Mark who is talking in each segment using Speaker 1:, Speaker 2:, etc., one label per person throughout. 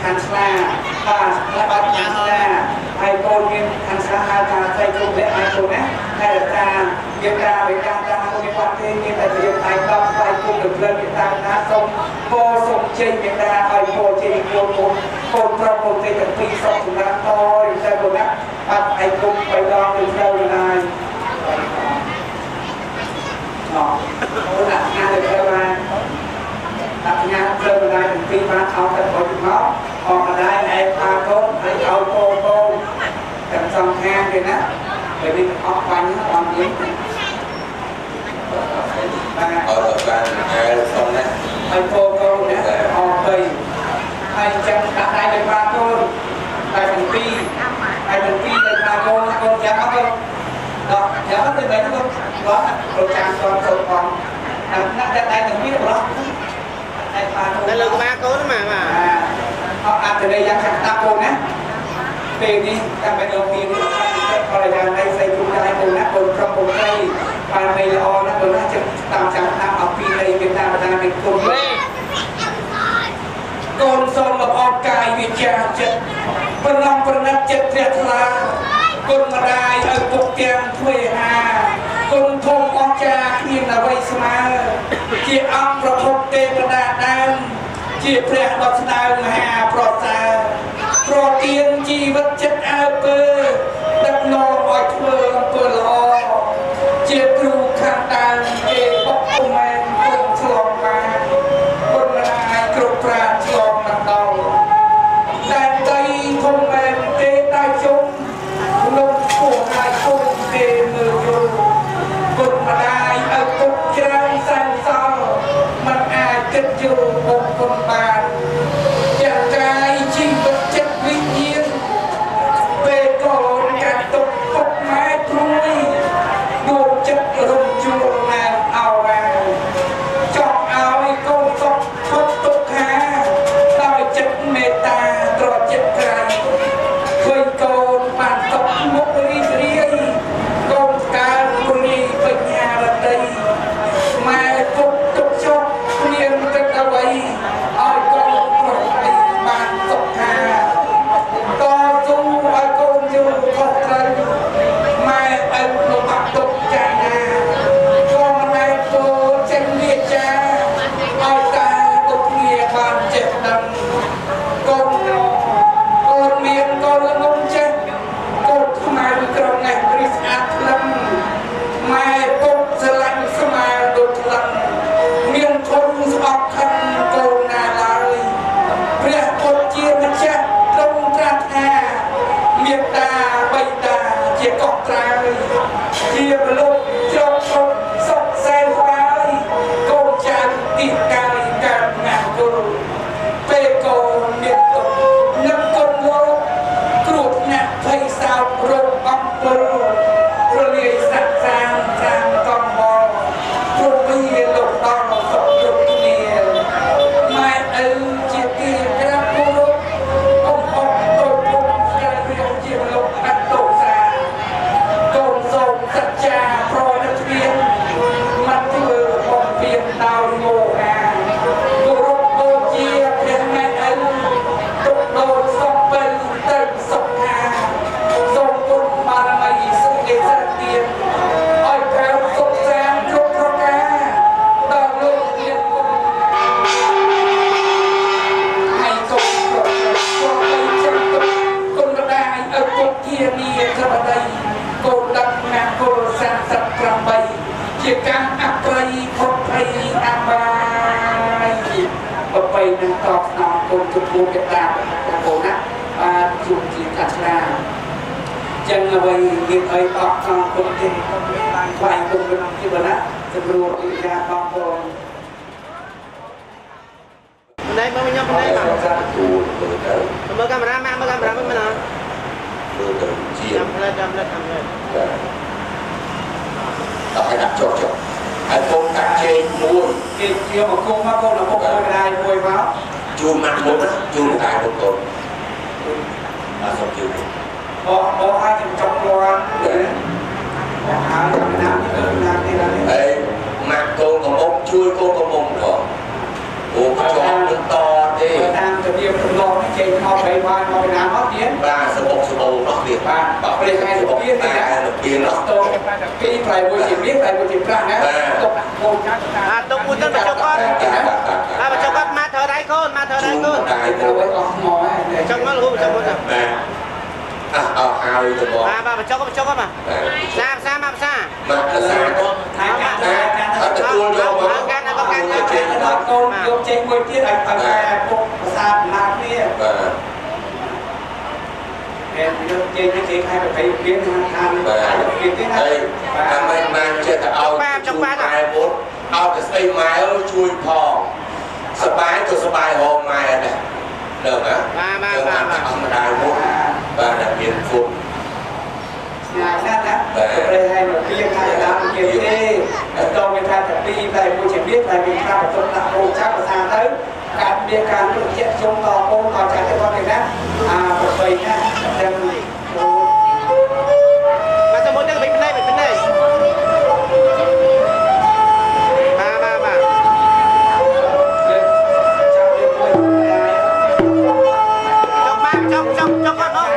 Speaker 1: ខាងស្លាបាទហើយបាត់ខាងស្លាហើយកូនមានខាងស្លាហៅថាស្អីជុំលាក់ហើយកូនណាតែតាយើងការវិការតាកូនមានគាត់ទេមានតែយើងតែដល់ស្វ័យគុំទៅលើមានតាមណាសូមពោសូមជ័យមេតាឲ្យពោជ័យកូនកូនប្រុសកូនទេទាំងពីរសុខសម្រាប់តយទៅកូនណាបាត់ឯគុំបីដងទៅត្រូវហើយអូដាក់ញ៉ាំទៅត្រូវបានដាក់ញ៉ាំត្រូវបានទាំងពីរបានអោទៅបោះមកអស់ដែរឯប៉ាកូនហើយឲ្យកូនកូនទាំងសងខាងទេណាពេលនេះអស់បាញ់អត់យើងបាទអត់បានហើយសុំណាហើយកូនកូនណាអស់ទៅហើយចាំដាក់ដៃទៅប៉ាកូនតែទាំងពីរហើយទាំងពីរទៅប៉ាកូនកូនចាំអត់ដល់ចាំអត់ទៅបែរទៅគាត់ប្រចាំគាត់ចូលផងណាស់តែទាំងពីរប្រឡោះតែប៉ាកូននៅលើក្បាលកូនមកបាទអត់អត់ទៅយ៉ាងខាងតាកូនណាពេលនេះតាមបែបលោកមានបរិយាកាសស្អីគុំដែរកូនណាកូនប្រុសកូនស្រីបានមិនល្អណាកូនណាចាំតាមចាំតាមអំពីនៃមេត្តាបដានៃគុំកូនសូមលំអកាយវិជ្ជាចិត្តប្រឡំប្រណិតចិត្តជ្រះថ្លាគុណម្ដាយឲ្យពុកទាំងទ្វេហាគុណធំអស្ចារ្យគ្មានអ្វីស្មើជាអង្គប្រភពទេវតាដើមជាព្រះដ៏ស្ដៅមហាប្រសើរប្រទានជីវិតចិត្តអើពើដឹកនាំឲ្យធ្វើអំពើល្អជាគ្រូខាងដើមគេបុកពុំមែនគុំឆ្លងបានគុណម្ដាយគ្រប់ប្រាជ្ញឆ្លងមិនដល់តែដីធំមែនទេតែជុំលោកពោះហើយគុំទេមើលយល់គុណម្ដាយឲ្យពុកច្រើនសាំងសល់មិនអាចគិតយល់បុកគុណបានយ៉ាងកាយជីវិតចិត្តវិញ្ញាណពេលកូនកាត់ទុកពុកម៉ែព្រួយដួលចិត្តរំជួលណាស់អោរាចង់ឲ្យកូនសុខផុតទុក្ខាដោយចិត្តមេត្តាត្រចិត្តក្រៃឃើញកូនបានសុខមុខរីករាយកូនកើតពុរីបញ្ញារតីម៉ែពុកទុកចុះគ្មានគិតអ្វីឲ្យកូនប្រុសស្រីបានសុខាតស៊ូឲ្យកូនយល់ខុសត្រូវម៉ែឪលំបាក់ទុកចាណាក៏មិនដែលពោចេញវាចាឲ្យតែពុកគ្នាបានចេះដឹងកូនកូនមានកូនល្ងងចេះកូនខ្មៅក្រងេះរីស្អាតក្លឹមម៉ែពុកស្រឡាញ់ស្មារដូចក្លឹមមានធំស្អប់ខឹងកូនណាឡើយព្រះពុទ្ធជាម្ចាស់ទ្រង់ត្រាស់ថាមេត្តាបិតាជាកោះត្រើយជាមនុស្សជ្រកឈប់សុខសែនស្បើយកូនចៅទីកាយកើតណាស់គុណពេលកូនមានទុកនឹកគុណលោកគ្រោះថ្នាក់ភ័យសោករោគអំពើរលាយសាក់សាងសាងកំបោព្រោះវាលោកដល់សុខគ្រប់គ្នាម៉ែឪជាទីក្រាបគោរពអមអបតូចពុកស្គាល់វាជាលោកអត្តោសាកូនសូមសច្ចាប្រណិតមានមិនធ្វើបំពេញដោយមោហាគោរពបូជាព្រះម៉ែឪទុកដូចសុខពេលទៅសុខាសូមគុណបារមីសុខនិសរទានឲ្យកើតសុខសាន្តគ្រប់ប្រការដល់លោកមានគុណហើយកូនប្រុសក៏បីចឹងទុកគុណម្ដាយឪពុកធានាក្រដីកូនដឹកណាស់គល់38ជាកម្មអប្រិយផុតភ័យអបាយបបៃនឹងតបស្នងកូនជំនួសមេត្តាកូនណាបានជួបជាកាឆ្លាចឹងអ្វីមានអីតបស្នងគុំទេគុំបានខ្លាយគុំក្នុងជីវិតណាសម្រួលវិញ្ញាបងប្អូនណែមើលខ្ញុំណែមកមើលកាមេរ៉ាមកមើលកាមេរ៉ាមិនណាមើលទៅជាចាំផ្លែដល់ឲ្យដាក់ចុះហើយកូនកាត់ជែកមួយគេយកមកគុំមកកូនឪពុកឲ្យម្ដាយមួយមកជូនម៉ាក់មុនណាជូនម្ដាយមុនកូនអត់សុំជូនបោះឲ្យចំចុកគាត់បោះឲ្យណាណាទីណាអេម៉ាក់កូនកំអុកជួយកូនកំអុកផងអូក៏ចង់បន្តទេតាមរបៀបទម្លាប់ជែក មកបីបានមកពីណាអត់ទៀត
Speaker 2: បាទសបុកសបោនោះទៀត
Speaker 1: បាទបោះពេលថ្ងៃសបុកទៀតណា
Speaker 2: ពីនោះ
Speaker 1: តោពីផ្លែមួយជាមានផ្លែមួយជាប្រាក់ណាទុកហូប
Speaker 3: ទុកមួយទៅបញ្ចុកគាត់បញ្ចុកគាត់មកធ្វើដៃកូនមកធ្វើដៃកូន
Speaker 1: ដៃទៅអស់ថ្មហើយ
Speaker 3: ចុកមកលោកចុកមក
Speaker 2: បាទអស់ហើយទៅបង
Speaker 3: បាទបញ្ចុកគាត់មកផ្សារមកផ្សារ
Speaker 2: មកផ្សារគាត់
Speaker 1: ថៃកាន់
Speaker 2: អត់ទទួលយកមក
Speaker 3: កាន់ដល់កាន់
Speaker 1: ដល់កូនយកចេញមួយទៀតឲ្យពុកប្រសាទណាគ្នា
Speaker 2: បាទ
Speaker 1: យកចេញគេឲ្យប្រកៃព្រៀនខាងខាងព្រៀនទេណា
Speaker 2: ហើយអាមិនបានចិត្តទៅឲ្យ
Speaker 3: ចុកបាទ
Speaker 2: ម៉ែមុតឲ្យទៅស្អីម៉ែជួយផងសបាយទៅសបាយហោម៉ែដែរដើមណា
Speaker 3: បាទ
Speaker 2: អស់ម្ដាយមុតបាទតែមានគុណ
Speaker 1: ស្ងាយណាស់ណាប្រេឲ្យមកពីខាងដើមគេទេតោះមានថាតែពីតែមួយជាមានតែមានការបន្ទប់ដាក់រោងចក្រភាសាទៅការមានការទុកចិត្តជុំតកូនតចាស់ទៅគាត់ទេណាប្របីណាទាំង
Speaker 3: មកទៅមួយទៅវិញភ្នែកបាទបាទចុកគាត់នោះហើ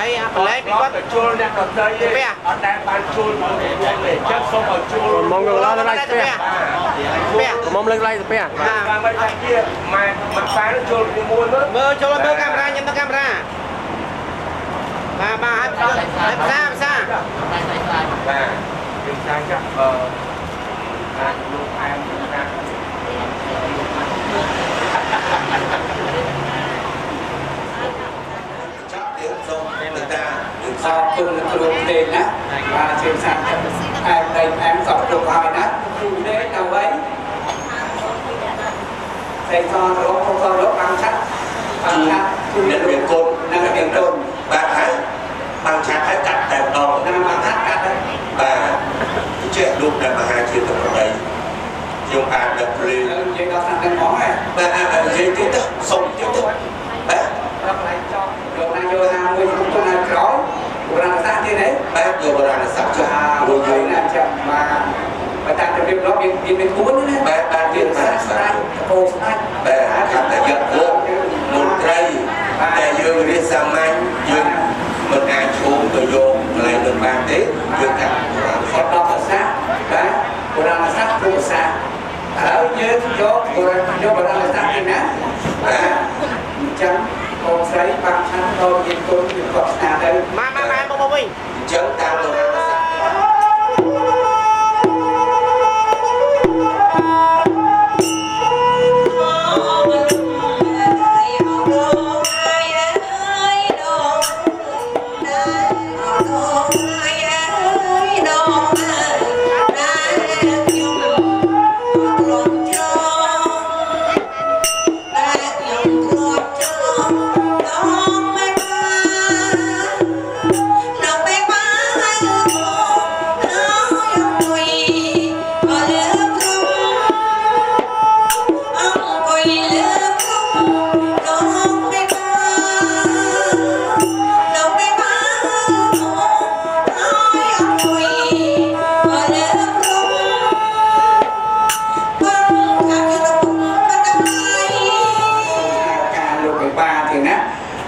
Speaker 3: យបលែពីគាត់ទៅជួលអ្នកដទៃទេអត់ដែលបានជួលមកទេចឹងសូមឲ្យជួល
Speaker 4: មកលើកឡើងស្ពះមកលើកឡើងស្ពះ
Speaker 2: បាទមិនថាជាម៉ែមិនប៉ែជួលជាមួយ
Speaker 3: មើលចូលមើលកាមេរ៉ាញ៉ាំទៅកាមេរ៉ាបាទហើយផ្សារ
Speaker 2: បាទយើងចាញ់ចាក់ការលោកអែមណា
Speaker 1: ขอบคุณครูเต็งนะมาเชิญสั่งแอมในแอมสอบตกหอยนะครูเด็กเอาไว้ใส่ซองรถของซองรถบางชัด
Speaker 2: คุณเด็กเรียนกล
Speaker 1: นั่งเรียนกล
Speaker 2: บางให้บางชัดให้กัดแต่ดอง
Speaker 1: นั่งบางชัดกัดเลย
Speaker 2: เจ้าลูกในมหาชีตตะยงอาดับเรียน
Speaker 1: ยังเราสั่งกันหมอไง
Speaker 2: ยังที่ต้องส่งที่ต้อง
Speaker 1: รับไรจอโยนายโยนามือของตัวนายร้อยโบราณศาสตร์ที่ไหน
Speaker 2: โบราณศาสตร์
Speaker 1: โบราณน่าจะมาประธานจะเรียบร้อยเป็นคุ้นนะ
Speaker 2: เรียนศาสตร์
Speaker 1: โอ้ใช่
Speaker 2: ขับแต่ยักษ์โลกมนตรีแต่ยืนเรียนสามัญยืนมันอาชูตัวโยงอะไรหนึ่งบางทียืนกับ
Speaker 1: ขอดอกศาสตร์นะโบราณศาสตร์ผู้ศาสตร์แล้วยืนโยกโบราณศาสตร์นี่นะจังโอ้ใส่บางชั้นเราเย็นตัวอยู่กับสนาเลย
Speaker 3: มาวิ่ง
Speaker 2: จังตามโบราณศาสตร์
Speaker 5: Hãy subscribe cho kênh Ghiền Mì Gõ để không bỏ lỡ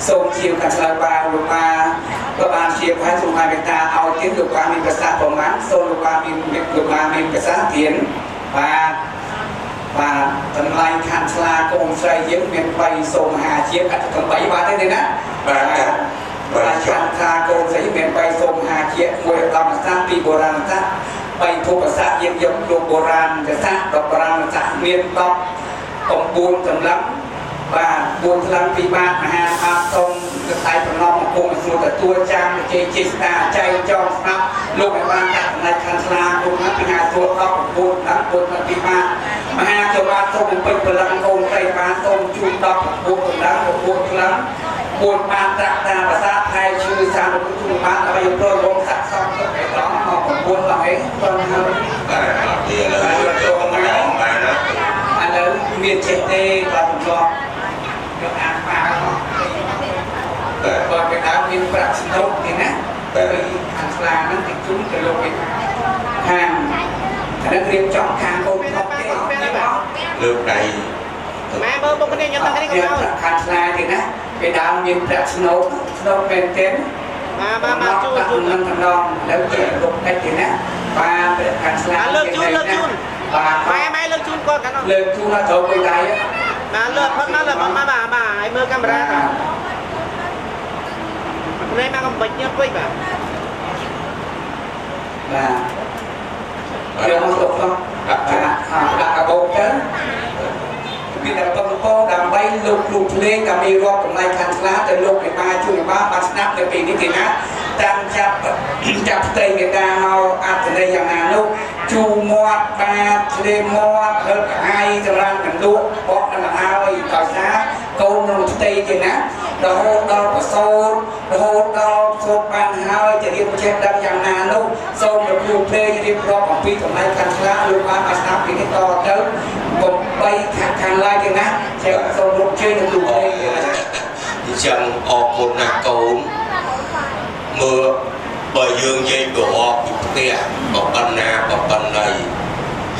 Speaker 1: សូមជាកាឆ្លើយបានលោកបានក៏បានជាផែនសុខាភិបាលឲ្យទៀតលោកបានមានប្រសាសន៍ប្រមាណសូមលោកបានមានប្រសាសន៍ទៀតបាទតម្លៃខាងឆ្លាកូនស្រីយើងមាន3សូមមហាជាតិអត្តកំ3បាទទេណាបាទតម្លៃខាងឆ្លាកូនស្រីមាន3សូមមហាជាតិមួយឧត្តមសាស្ត្រពីបុរាណសាស្ត្រ3ភូមិសាស្ត្រយើងយកលោកបុរាណសាស្ត្រដល់បុរាណសាស្ត្រមាន9ចម្លឹងបាទ4ឆ្លឹងពីបាទមហាអបសូមតែប្រណមអង្គមសួរទទួលចាំជ័យចេស្តាចៃចងស្នាប់លោកឲ្យបានកាត់ចំណែកខាងឆ្លាគុំណាពីហាសួរ19ដល់4ពីបាទមហាចៅបាទសូមបំពេញព្រលឹងកូនស្រីបានសូមជួប19កម្លាំង9ឆ្លឹង4បានត្រាក់តាភាសាថៃឈឺសាមគ្គីជួបបានឲ្យប្រយងសាក់សំទៅឯត្រង់មក9ដល់ឯងបងហើយ
Speaker 2: បាទអត់ទេឡើយចូលមកដល់បានណា
Speaker 1: ឥឡូវមានចេះទេបាទចំនួនយកអានប៉ាគាត់គេដើមមានប្រាក់ស្នុកទេណាពីខាងស្លាហ្នឹងតិចជុំទៅលោកខាងតែរៀបចំខាងកូនថប់ទេ
Speaker 2: លើកដៃ
Speaker 4: ម៉ែមើលមុខគ្នាញ៉ាំតែនេះក៏មក
Speaker 1: ខាងស្លាទេណាគេដើមមានប្រាក់ស្នុកមែនទេ
Speaker 4: មកជួយ
Speaker 1: នឹងតំណងแล้วជាលោកតិចទេណាបាទខាងស្លា
Speaker 4: លើកជូនបាទម៉ែលើកជូនគាត់កាល
Speaker 1: លើកជូនដល់ទៅដៃ
Speaker 4: បាទលើកផឹកមកលើកមកបាទឲ្យមើលកាមេរ៉ានេះមកកំបិចញ៉ាំពេកបាទ
Speaker 1: យកមកទុកផងដាក់កាបូបទៅមានតែប៉ុណ្ណឹងដើម្បីលោកគ្រូភ្លេងដើម្បីរាប់តម្លៃខាងឆ្លាទៅលោកមេបាជួយមេបាបានស្ដាប់នៅពេលនេះទេណាតាមចាប់ផ្ទៃមេតាមកអត្ថន័យយ៉ាងណានោះជូមាត់បាតឆ្លេមាត់ហឹកអាយចម្រើនកណ្ដួកបកនឹងឲ្យដោយសារកូនក្នុងផ្ទៃទេណារហូតដល់ប្រសូតរហូតដល់សូត្របានហើយจะរៀបចេះដឹងយ៉ាងណានោះសូមលោកគ្រូភ្លេងរៀបរាប់អំពីតម្លៃខាងឆ្លាលោកបានស្ដាប់ពីនេះតទៅបំបីខាងឡាយទេណាចេះសូមលោកជ័យនឹងគ្រូភ្លេង
Speaker 2: អញ្ចឹងអរគុណណាស់កូនមើលបើយើងនិយាយប្រវត្តិពីផ្ទះក៏ប៉ុណ្ណាក៏ប៉ុណ្ណី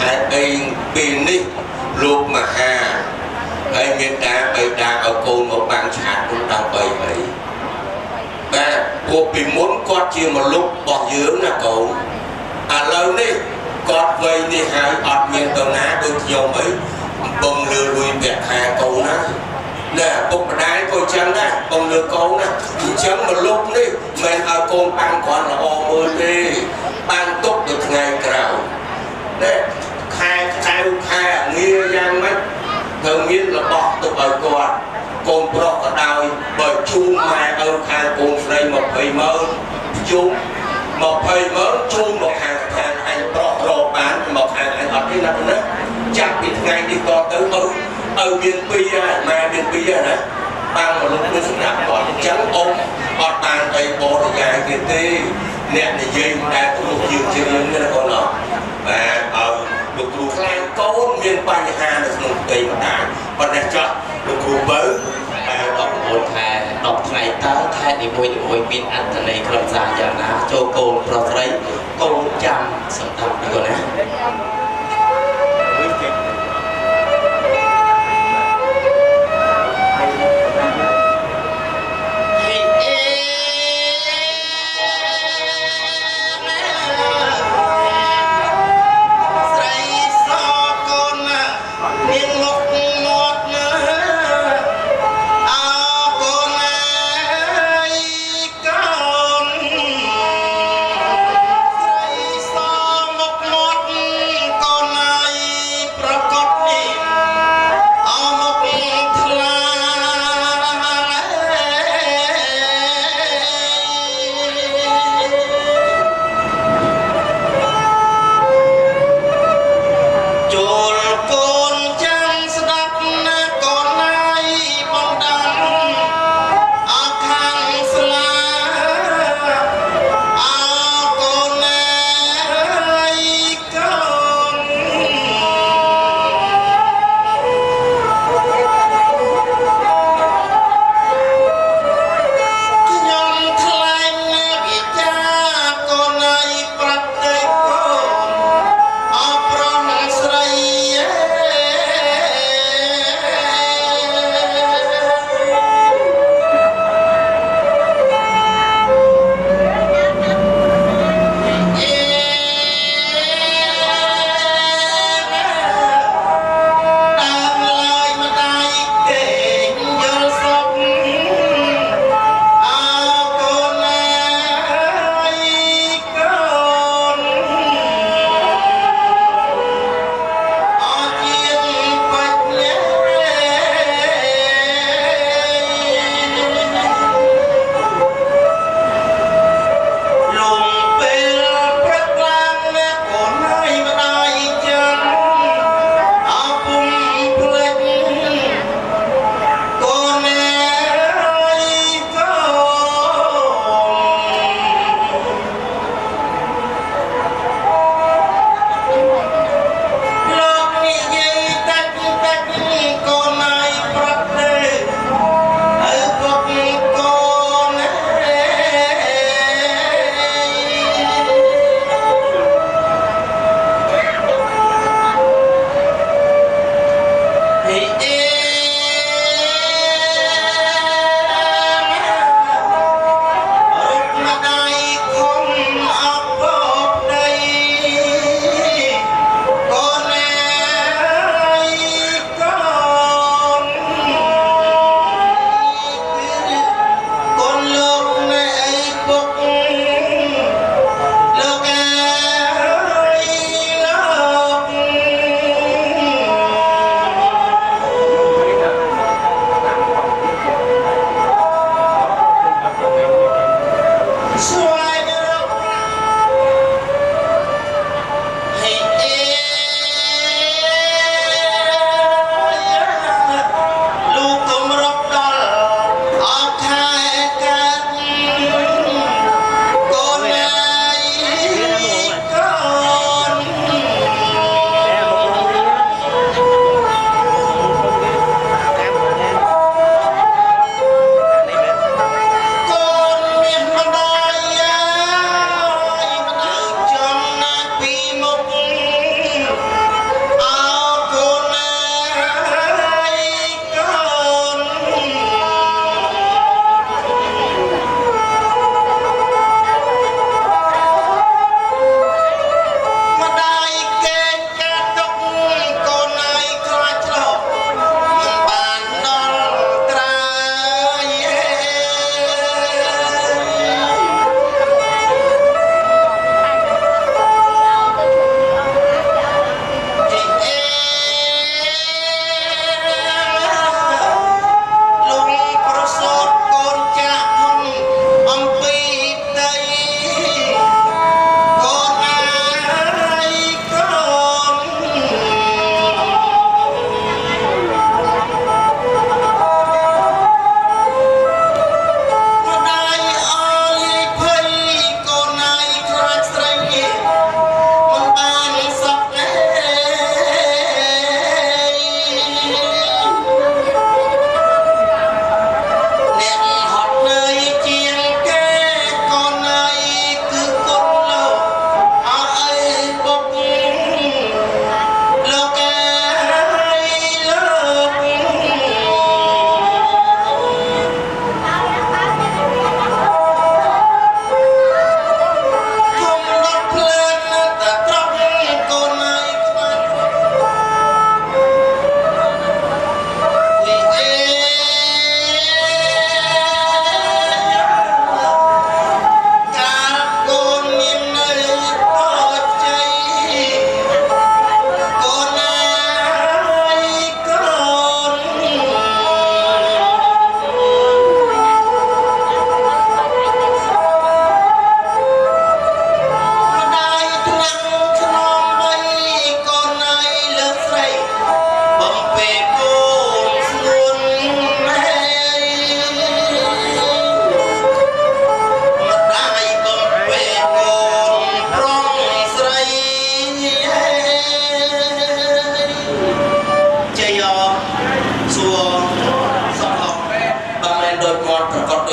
Speaker 2: ហើយអីពេលនេះលោកមហាហើយមានតាបៃតាឲ្យកូនមកបាំងឆាតនោះដើម្បីអីបាទពួកពីមុនគាត់ជាមលុបរបស់យើងណាកូនឥឡូវនេះគាត់វ័យនេះហើយអត់មានទៅណាដូចខ្ញុំអីកំពុងលឺលួយពាក់ខែកូនណាណែពុកម្ដាយក៏ចឹងដែរបងលើកូនណាអញ្ចឹងមលុបនេះមិនឲ្យកូនបាំងគ្រាន់ល្អមើលទេបាំងទុកទៅថ្ងៃក្រោយណែខែខែងារយ៉ាងម៉េចត្រូវមានរបស់ទុកឲ្យគាត់កូនប្រុសក៏ដោយបើជូនម៉ែឪខាងកូនស្រី20,000ជូន20,000ជូនមកខាងអញប្រុសរកបានមកខាងអញអត់ទេណាណាចាប់ពីថ្ងៃនេះតទៅឪមាន2ហើយម៉ែមាន2ហើយណាបានមកលោកនឹងសម្រាប់គាត់អញ្ចឹងអ៊ំអត់បានអីបរិយាយទៀតទេអ្នកនិយាយដែលគ្រូយើងជារឿងនេះណាកូនអត់បាទឲ្យលោកគ្រូខ្លាំងកូនមានបញ្ហានៅក្នុងផ្ទៃម្ដាយប៉ុន្តែចោះលោកគ្រូបើ
Speaker 4: 19ខែ10ថ្ងៃតើខែនីមួយមានអត្ថន័យខ្លឹមសារយ៉ាងណាចូលកូនប្រុសស្រីកូនចាំសម្ដាប់ទៅណា
Speaker 5: ក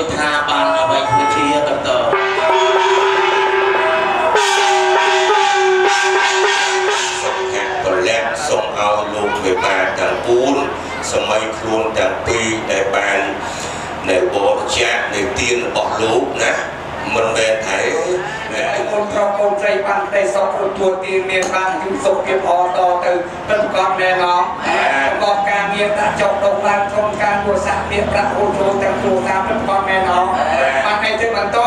Speaker 4: ដូចថាបានអ្វីគឺជាបន្ត
Speaker 2: សុខៈបលៈសូមឲ្យលោកមេបាទាំង4សម័យខ្លួនទាំងពីរដែលបាននៅបរិច្ចាគនៅទានរបស់លោកណាមិនមែនថា
Speaker 1: កូនប្រុសកូនស្រីបានតែសោកទទួលទានមានបានជំសុខភាពល្អតទៅពិតប្រាកដណែនាំប្រកបការងារដាក់ចុកដងបានក្នុងការគួរសាក់មានប្រាក់អូនចូលទាំងគ្រួសារពិតប្រាកដណែនាំបានតែទៅបន្ត